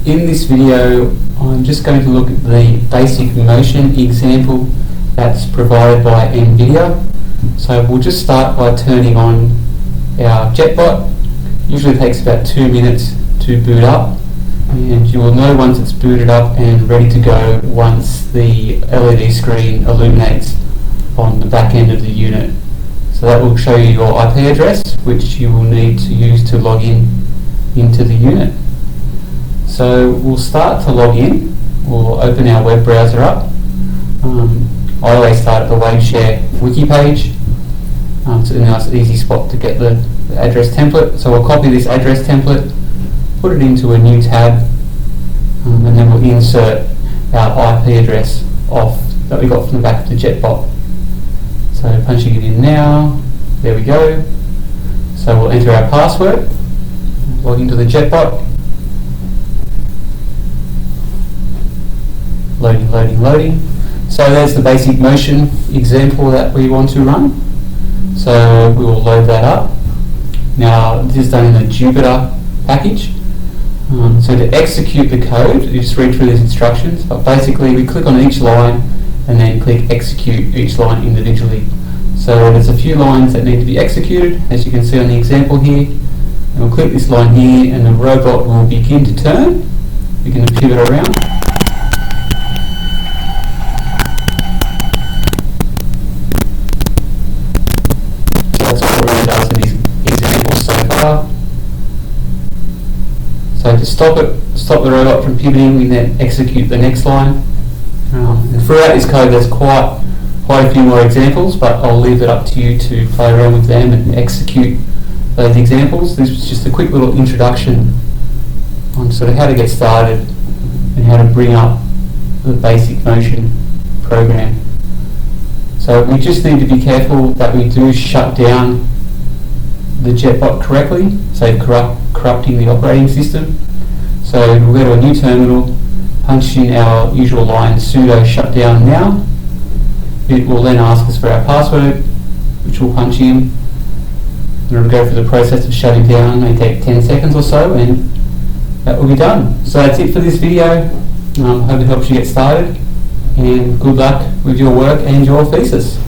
In this video, I'm just going to look at the basic motion example that's provided by Nvidia. So we'll just start by turning on our JetBot. Usually takes about 2 minutes to boot up, and you will know once it's booted up and ready to go once the LED screen illuminates on the back end of the unit. So that will show you your IP address, which you will need to use to log in into the unit. So we'll start to log in. We'll open our web browser up. I always start at the Waveshare wiki page. It's a nice easy spot to get the address template. So we'll copy this address template, put it into a new tab, and then we'll insert our IP address that we got from the back of the JetBot. So punching it in now, there we go. So we'll enter our password, log into the JetBot. Loading. So there's the basic motion example that we want to run. So we will load that up. Now this is done in the Jupyter package. So to execute the code, you just read through these instructions, but basically we click on each line and then click execute each line individually. So there's a few lines that need to be executed, as you can see on the example here. And we'll click this line here and the robot will begin to turn, begin to pivot around. So to stop the robot from pivoting, we then execute the next line. And throughout this code there's quite a few more examples, but I'll leave it up to you to play around with them and execute those examples. This was just a quick little introduction on sort of how to get started and how to bring up the basic motion program. So we just need to be careful that we do shut down the JetBot correctly, so corrupting the operating system. So we'll go to a new terminal, punch in our usual line sudo shutdown now. It will then ask us for our password, which we'll punch in. And it'll go through the process of shutting down. It may take 10 seconds or so, and that will be done. So that's it for this video. Hope it helps you get started, and good luck with your work and your thesis.